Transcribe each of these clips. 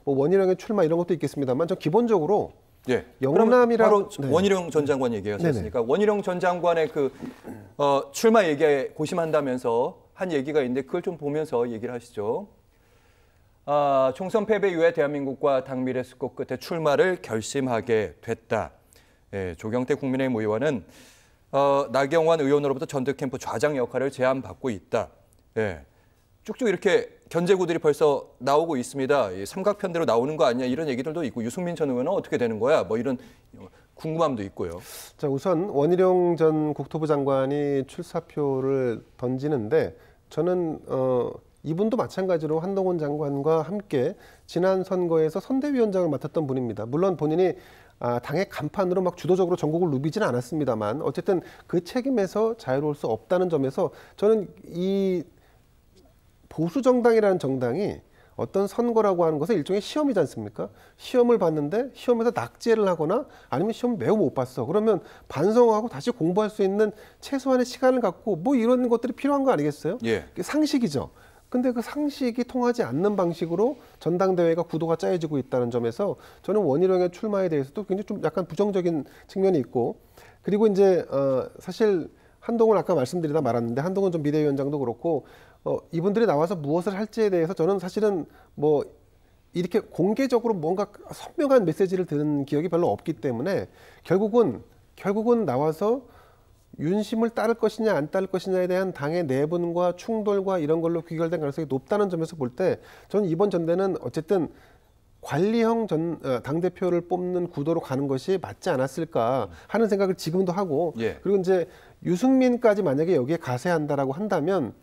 뭐 원희룡의 출마 이런 것도 있겠습니다만 전 기본적으로 예. 영남이라고 바로 원희룡 전 장관 얘기하셨으니까 원희룡 전 장관의 그 출마 얘기에 고심한다면서 한 얘기가 있는데 그걸 좀 보면서 얘기를 하시죠. 총선 패배 이후에 대한민국과 당밀의 수고 끝에 출마를 결심하게 됐다. 예, 조경태 국민의힘 의원은 나경원 의원으로부터 전득캠프 좌장 역할을 제안받고 있다. 예, 쭉쭉 이렇게 견제구들이 벌써 나오고 있습니다. 이 삼각편대로 나오는 거 아니냐 이런 얘기들도 있고 유승민 전 의원은 어떻게 되는 거야? 뭐 이런 궁금함도 있고요. 자, 우선 원희룡 전 국토부 장관이 출사표를 던지는데 저는 이분도 마찬가지로 한동훈 장관과 함께 지난 선거에서 선대위원장을 맡았던 분입니다. 물론 본인이 당의 간판으로 막 주도적으로 전국을 누비지는 않았습니다만 어쨌든 그 책임에서 자유로울 수 없다는 점에서 저는 이 보수 정당이라는 정당이 어떤 선거라고 하는 것은 일종의 시험이지 않습니까? 시험을 봤는데 시험에서 낙제를 하거나 아니면 시험을 매우 못 봤어. 그러면 반성하고 다시 공부할 수 있는 최소한의 시간을 갖고 뭐 이런 것들이 필요한 거 아니겠어요? 예. 상식이죠. 근데 그 상식이 통하지 않는 방식으로 전당대회가 구도가 짜여지고 있다는 점에서 저는 원희룡의 출마에 대해서도 굉장히 좀 약간 부정적인 측면이 있고 그리고 이제 사실 한동훈 아까 말씀드리다 말았는데 한동훈 전 비대위원장도 그렇고 이분들이 나와서 무엇을 할지에 대해서 저는 사실은 뭐 이렇게 공개적으로 뭔가 선명한 메시지를 들은 기억이 별로 없기 때문에 결국은 나와서 윤심을 따를 것이냐 안 따를 것이냐에 대한 당의 내분과 충돌과 이런 걸로 귀결된 가능성이 높다는 점에서 볼 때 저는 이번 전대는 어쨌든 관리형 당대표를 뽑는 구도로 가는 것이 맞지 않았을까 하는 생각을 지금도 하고 예. 그리고 이제 유승민까지 만약에 여기에 가세한다라고 한다면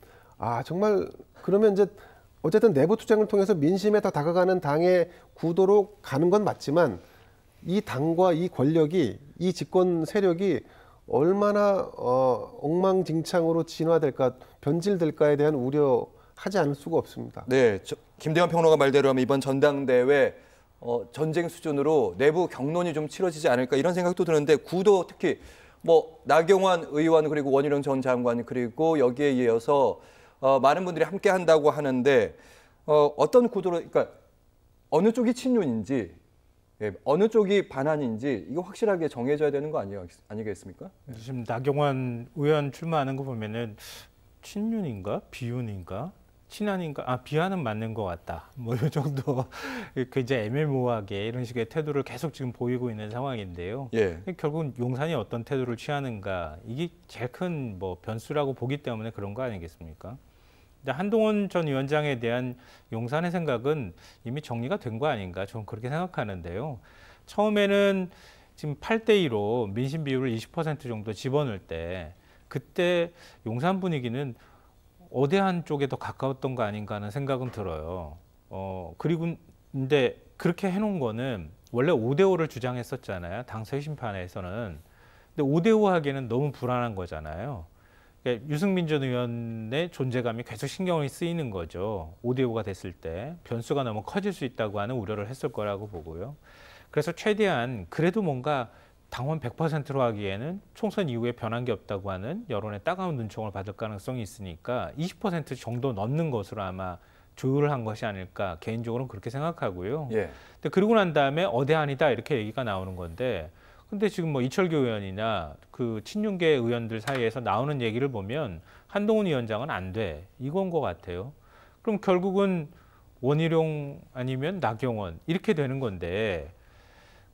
정말 그러면 이제 어쨌든 내부 투쟁을 통해서 민심에 더 다가가는 당의 구도로 가는 건 맞지만 이 당과 이 권력이 이 집권 세력이 얼마나 엉망진창으로 진화될까 변질될까에 대한 우려하지 않을 수가 없습니다. 네, 김대원 평론가 말대로 하면 이번 전당대회 전쟁 수준으로 내부 경론이 좀 치러지지 않을까 이런 생각도 드는데 구도 특히 뭐 나경원 의원 그리고 원희룡 전 장관 그리고 여기에 이어서 많은 분들이 함께 한다고 하는데 어떤 구도로 그러니까 어느 쪽이 친윤인지 예, 어느 쪽이 반환인지 이거 확실하게 정해져야 되는 거 아니겠습니까? 지금 나경원 의원 출마하는 거 보면은 친윤인가 비윤인가 친한인가 비한은 맞는 것 같다. 뭐 이 정도 굉장히 애매모호하게 이런 식의 태도를 계속 지금 보이고 있는 상황인데요. 예. 결국은 용산이 어떤 태도를 취하는가 이게 제일 큰 뭐 변수라고 보기 때문에 그런 거 아니겠습니까? 근데 한동훈 전 위원장에 대한 용산의 생각은 이미 정리가 된 거 아닌가 저는 그렇게 생각하는데요. 처음에는 지금 8대2로 민심 비율을 20% 정도 집어넣을 때 그때 용산 분위기는 어대한 쪽에 더 가까웠던 거 아닌가 하는 생각은 들어요. 그리고 근데 그렇게 해놓은 거는 원래 5대5를 주장했었잖아요. 당 쇄신판에서는. 근데 5대5 하기에는 너무 불안한 거잖아요. 그러니까 유승민 전 의원의 존재감이 계속 신경이 쓰이는 거죠. 5대5가 됐을 때 변수가 너무 커질 수 있다고 하는 우려를 했을 거라고 보고요. 그래서 최대한 그래도 뭔가 당원 100%로 하기에는 총선 이후에 변한 게 없다고 하는 여론의 따가운 눈총을 받을 가능성이 있으니까 20% 정도 넣는 것으로 아마 조율을 한 것이 아닐까 개인적으로는 그렇게 생각하고요. 예. 근데 그러고 난 다음에 어대안이다 이렇게 얘기가 나오는 건데 근데 지금 뭐 이철규 의원이나 그 친윤계 의원들 사이에서 나오는 얘기를 보면 한동훈 위원장은 안 돼. 이건 것 같아요. 그럼 결국은 원희룡 아니면 나경원 이렇게 되는 건데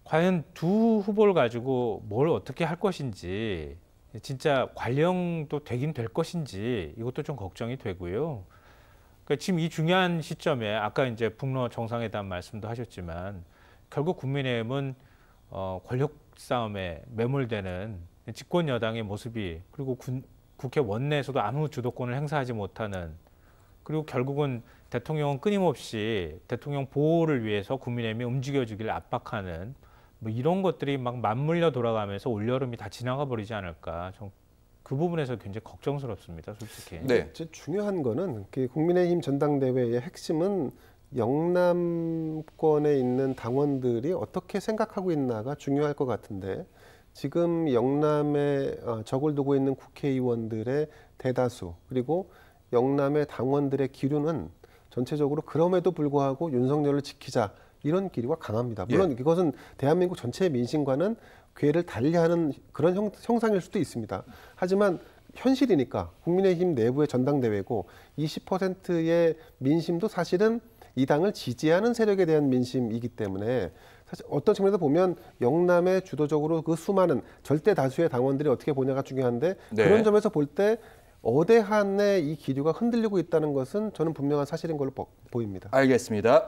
과연 두 후보를 가지고 뭘 어떻게 할 것인지 진짜 관령도 되긴 될 것인지 이것도 좀 걱정이 되고요. 그러니까 지금 이 중요한 시점에 아까 이제 북러 정상회담 말씀도 하셨지만 결국 국민의힘은 권력 싸움에 매몰되는 집권 여당의 모습이 그리고 국회 원내에서도 아무 주도권을 행사하지 못하는 그리고 결국은 대통령은 끊임없이 대통령 보호를 위해서 국민의힘이 움직여주기를 압박하는 뭐 이런 것들이 막 맞물려 돌아가면서 올여름이 다 지나가 버리지 않을까. 그 부분에서 굉장히 걱정스럽습니다, 솔직히. 네. 중요한 거는 국민의힘 전당대회의 핵심은 영남권에 있는 당원들이 어떻게 생각하고 있나가 중요할 것 같은데 지금 영남에 적을 두고 있는 국회의원들의 대다수 그리고 영남의 당원들의 기류는 전체적으로 그럼에도 불구하고 윤석열을 지키자 이런 기류가 강합니다. 물론 이것은 대한민국 전체의 민심과는 궤를 달리하는 그런 형상일 수도 있습니다. 하지만 현실이니까 국민의힘 내부의 전당대회고 20%의 민심도 사실은 이 당을 지지하는 세력에 대한 민심이기 때문에 사실 어떤 측면에서 보면 영남에 주도적으로 그 수많은 절대 다수의 당원들이 어떻게 보냐가 중요한데 그런 점에서 볼 때 어대한의 이 기류가 흔들리고 있다는 것은 저는 분명한 사실인 걸로 보입니다. 알겠습니다.